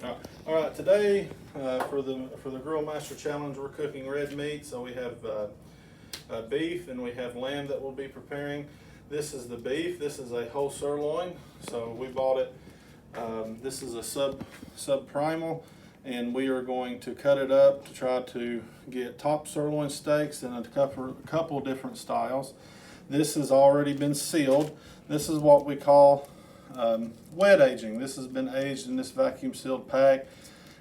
All right, today for the Grill Master Challenge, we're cooking red meat. So we have beef and we have lamb that we'll be preparing. This is the beef. This is a whole sirloin. So we bought it. This is a sub primal, and we are going to cut it up to try to get top sirloin steaks in a couple different styles. This has already been sealed. This is what we call wet aging. This has been aged in this vacuum sealed pack.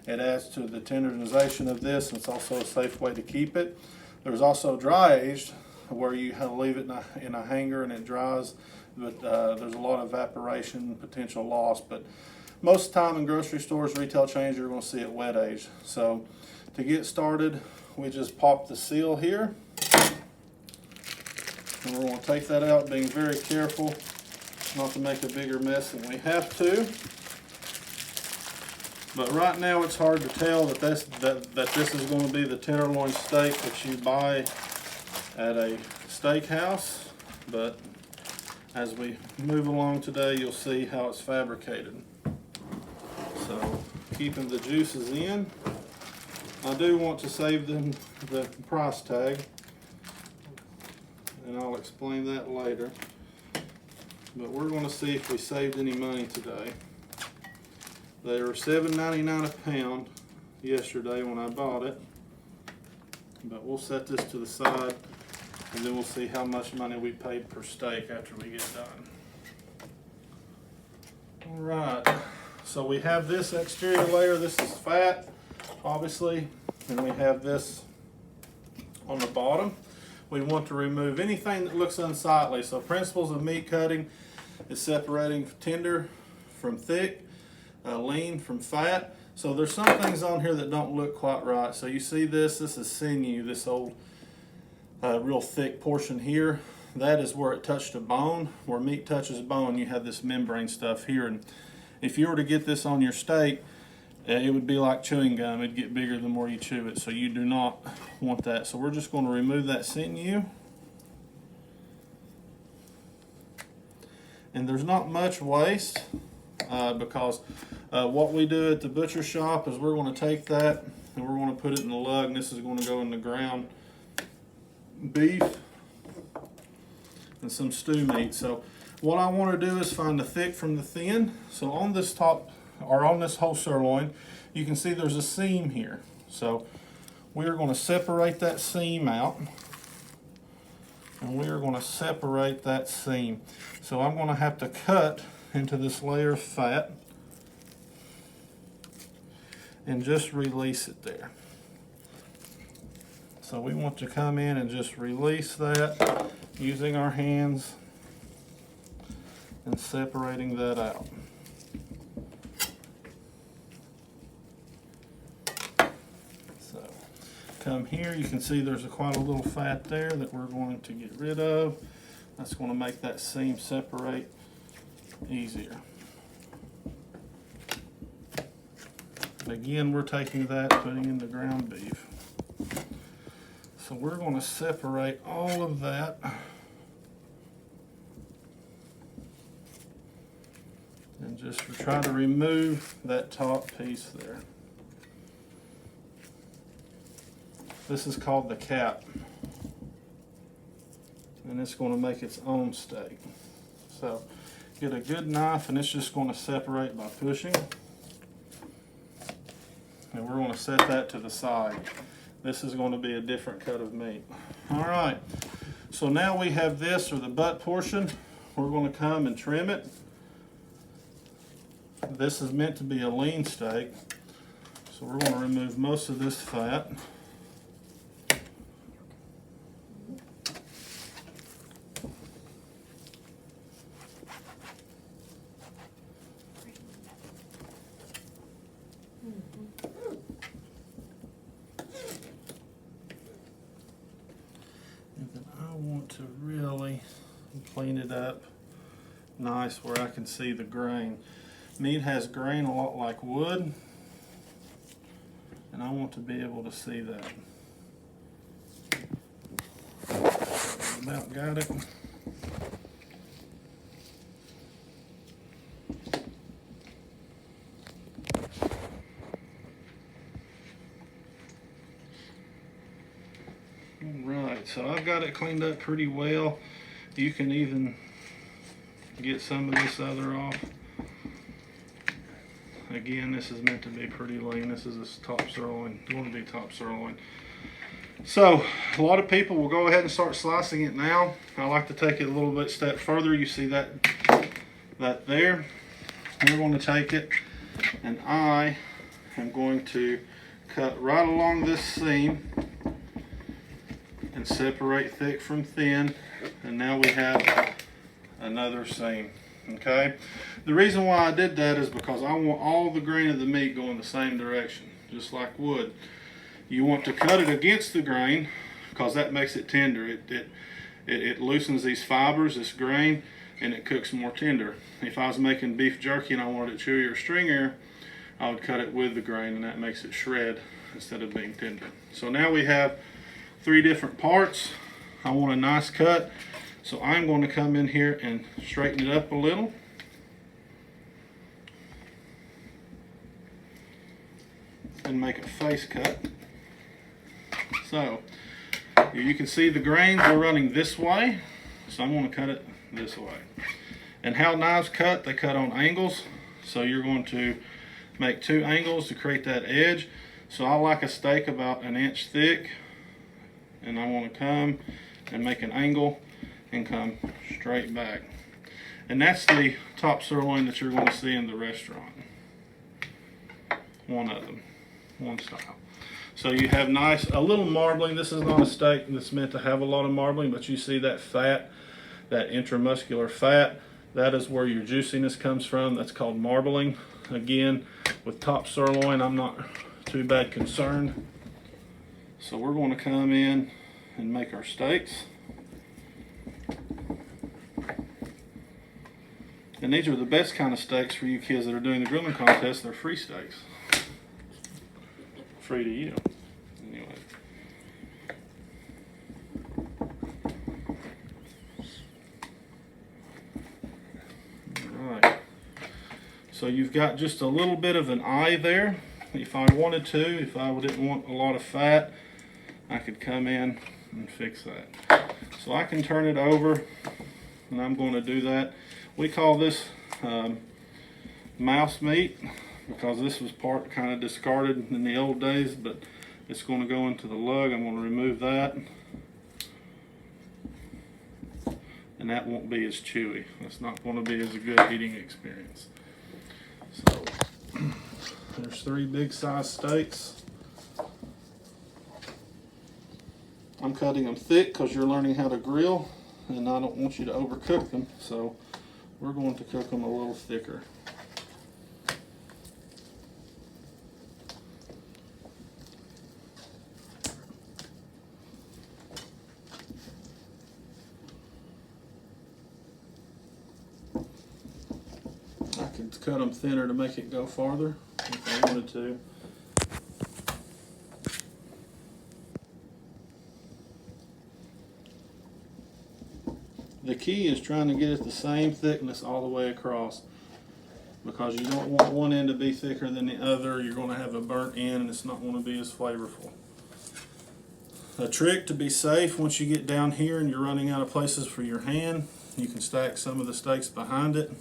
It adds to the tenderization of this, and it's also a safe way to keep it. There's also dry aged, where you leave it in a hanger and it dries, but there's a lot of evaporation potential loss. But most of the time in grocery stores, retail chains, you're going to see it wet aged. So to get started, we just pop the seal here, and we're going to take that out, being very careful not to make a bigger mess than we have to. But right now it's hard to tell that this is going to be the tenderloin steak that you buy at a steakhouse. But as we move along today, you'll see how it's fabricated. So keeping the juices in. I do want to save the price tag, and I'll explain that later. But we're going to see if we saved any money today. They were $7.99 a pound yesterday when I bought it. But we'll set this to the side, and then we'll see how much money we paid per steak after we get done. All right, so we have this exterior layer. This is fat, obviously, and we have this on the bottom. We want to remove anything that looks unsightly. So principles of meat cutting is separating tender from thick, lean from fat. So there's some things on here that don't look quite right. So you see this is sinew, this old real thick portion here. That is where it touched a bone. Where meat touches bone, you have this membrane stuff here. And if you were to get this on your steak, it would be like chewing gum. It'd get bigger the more you chew it. So you do not want that. So we're just going to remove that sinew. And there's not much waste because what we do at the butcher shop is we're going to take that and we're going to put it in the lug, and this is going to go in the ground beef and some stew meat. So what I want to do is find the thick from the thin. So on this top, or on this whole sirloin, you can see there's a seam here. So we are going to separate that seam out, and we are going to separate that seam. So I'm going to have to cut into this layer of fat and just release it there. So we want to come in and just release that using our hands and separating that out. So come here, you can see there's quite a little fat there that we're going to get rid of. That's going to make that seam separate easier. Again, we're taking that, putting in the ground beef. So we're going to separate all of that. And just try to remove that top piece there. This is called the cap, and it's going to make its own steak. So get a good knife, and it's just going to separate by pushing. And we're going to set that to the side. This is going to be a different cut of meat. All right, so now we have this, or the butt portion. We're going to come and trim it. This is meant to be a lean steak, so we're going to remove most of this fat. And then I want to really clean it up nice where I can see the grain. Meat has grain a lot like wood, and I want to be able to see that. About got it. Alright, so I've got it cleaned up pretty well. You can even get some of this other off. Again, this is meant to be pretty lean. This is a top sirloin. It's going to be top sirloin. So a lot of people will go ahead and start slicing it now. I like to take it a little bit step further. You see that there. We're going to take it, and I am going to cut right along this seam and separate thick from thin, and now we have another seam. Okay, the reason why I did that is because I want all the grain of the meat going the same direction, just like wood. You want to cut it against the grain because that makes it tender. It loosens these fibers, this grain, and it cooks more tender. If I was making beef jerky and I wanted it chewier or stringier, I would cut it with the grain, and that makes it shred instead of being tender. So now we have 3 different parts. I want a nice cut, so I'm going to come in here and straighten it up a little. And make a face cut. So you can see the grains are running this way, so I'm going to cut it this way. And how knives cut, they cut on angles, so you're going to make 2 angles to create that edge. So I like a steak about 1 inch thick, and I want to come and make an angle and come straight back. And that's the top sirloin that you're going to see in the restaurant. One of them, one style. So you have a little marbling. This is not a steak that's meant to have a lot of marbling, but you see that fat, that intramuscular fat, that is where your juiciness comes from. That's called marbling. Again, with top sirloin, I'm not too bad concerned. So we're going to come in and make our steaks. And these are the best kind of steaks for you kids that are doing the grilling contest. They're free steaks. Free to you. Anyway. Alright. So you've got just a little bit of an eye there. If I wanted to, if I didn't want a lot of fat, I could come in and fix that. So I can turn it over, and I'm going to do that. We call this mouse meat, because this was part kind of discarded in the old days, but it's going to go into the lug. I'm going to remove that, and that won't be as chewy. It's not going to be as a good eating experience. So there's 3 big size steaks. I'm cutting them thick because you're learning how to grill, and I don't want you to overcook them, so we're going to cook them a little thicker. I could cut them thinner to make it go farther if I wanted to. The key is trying to get it the same thickness all the way across, because you don't want one end to be thicker than the other. You're going to have a burnt end, and it's not going to be as flavorful. A trick to be safe, once you get down here and you're running out of places for your hand, you can stack some of the steaks behind it,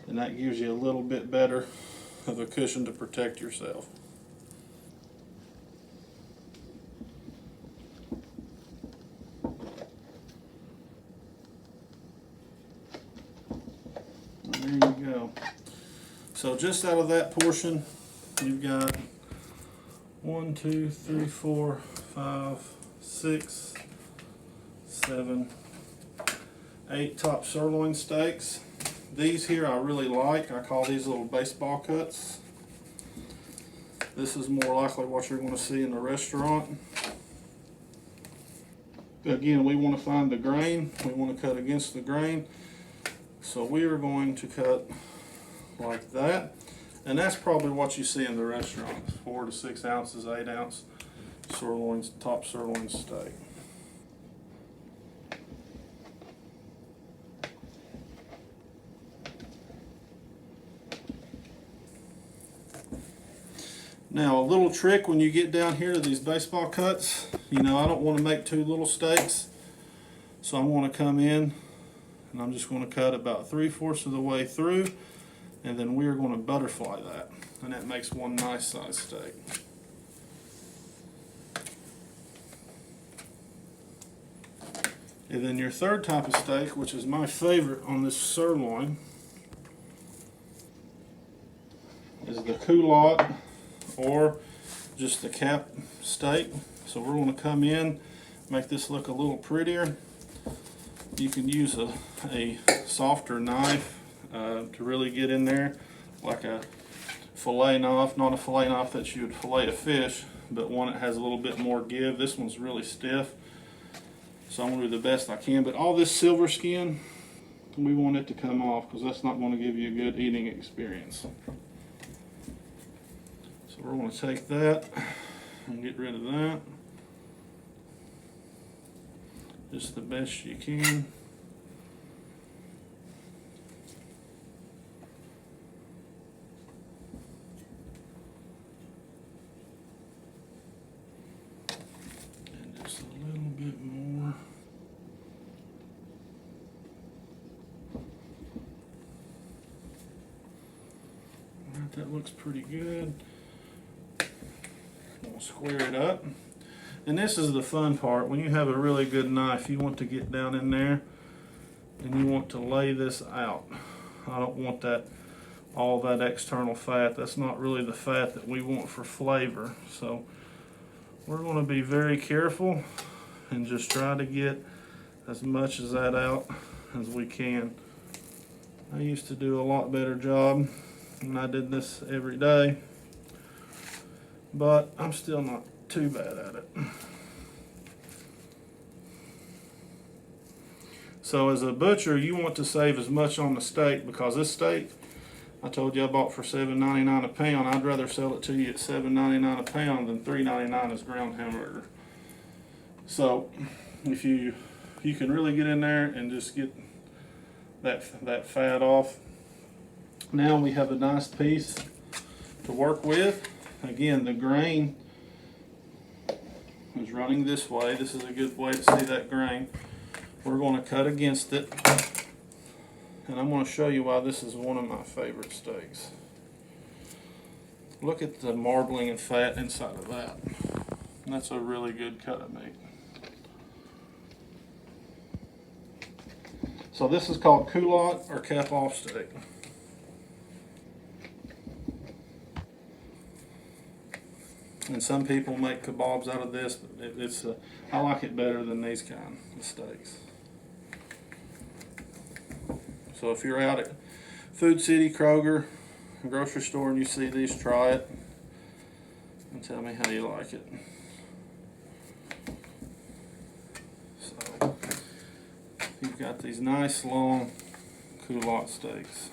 and that gives you a little bit better of a cushion to protect yourself. And there you go. So just out of that portion, you've got 1, 2, 3, 4, 5, 6, 7, 8 top sirloin steaks. These here I really like. I call these little baseball cuts. This is more likely what you're going to see in the restaurant. Again, we want to find the grain. We want to cut against the grain. So we are going to cut like that. And that's probably what you see in the restaurant. 4 to 6 ounces, 8 ounce sirloin, top sirloin steak. Now, a little trick when you get down here to these baseball cuts, you know, I don't want to make too little steaks, so I want to come in and I'm just going to cut about 3/4 of the way through, and then we're going to butterfly that, and that makes one nice size steak. And then your third type of steak, which is my favorite on this sirloin, is the culotte, or just the cap steak. So we're going to come in, make this look a little prettier. You can use a softer knife to really get in there, like a fillet knife, not a fillet knife that you would fillet a fish, but one that has a little bit more give. This one's really stiff, so I'm going to do the best I can. But all this silver skin, we want it to come off, because that's not going to give you a good eating experience. So we're going to take that and get rid of that just the best you can. And just a little bit more. Alright, that looks pretty good. We'll square it up. And this is the fun part. When you have a really good knife, you want to get down in there and you want to lay this out. I don't want that, all that external fat. That's not really the fat that we want for flavor. So we're going to be very careful and just try to get as much of that out as we can. I used to do a lot better job, and I did this every day, but I'm still not too bad at it. So as a butcher, you want to save as much on the steak, because this steak, I told you I bought for $7.99 a pound. I'd rather sell it to you at $7.99 a pound than $3.99 as ground hamburger. So if you can really get in there and just get that fat off. Now we have a nice piece to work with. Again, the grain is running this way. This is a good way to see that grain. We're going to cut against it, and I'm going to show you why this is one of my favorite steaks. Look at the marbling and fat inside of that. And that's a really good cut of meat. So this is called culotte or cap off steak. And some people make kebabs out of this, but I like it better than these kind of steaks. So if you're out at Food City, Kroger, grocery store, and you see these, try it and tell me how you like it. So you've got these nice long culotte steaks.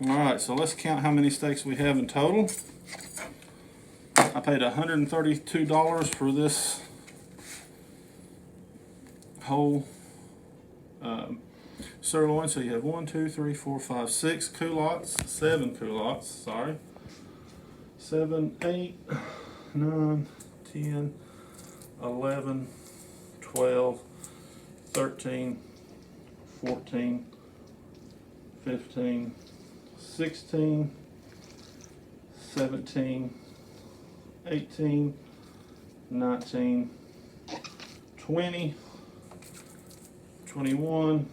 Alright, so let's count how many steaks we have in total. I paid $132 for this whole sirloin. So you have 1, 2, 3, 4, 5, 6 culottes, 7 culottes, sorry. 7, 8, 9, 10, 11, 12, 13, 14, 15, 16, 17, 18, 19, 20, 21,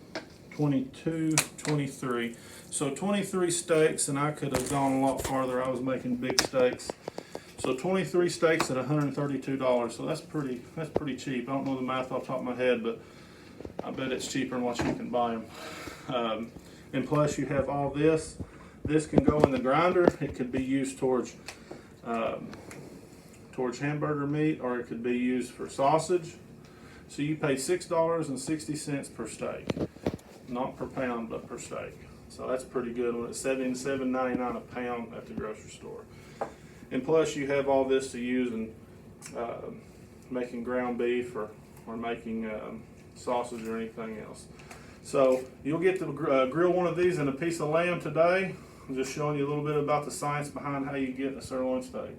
22, 23. So 23 steaks, and I could have gone a lot farther. I was making big steaks. So 23 steaks at $132. So that's pretty cheap. I don't know the math off the top of my head, but I bet it's cheaper than what you can buy them. And plus you have all this. This can go in the grinder. It could be used towards hamburger meat, or it could be used for sausage. So you pay $6.60 per steak, not per pound, but per steak. So that's pretty good when it's $7.99 a pound at the grocery store. And plus you have all this to use in making ground beef or making sausage or anything else. So you'll get to grill one of these and a piece of lamb today just showing you a little bit about the science behind how you get a sirloin steak.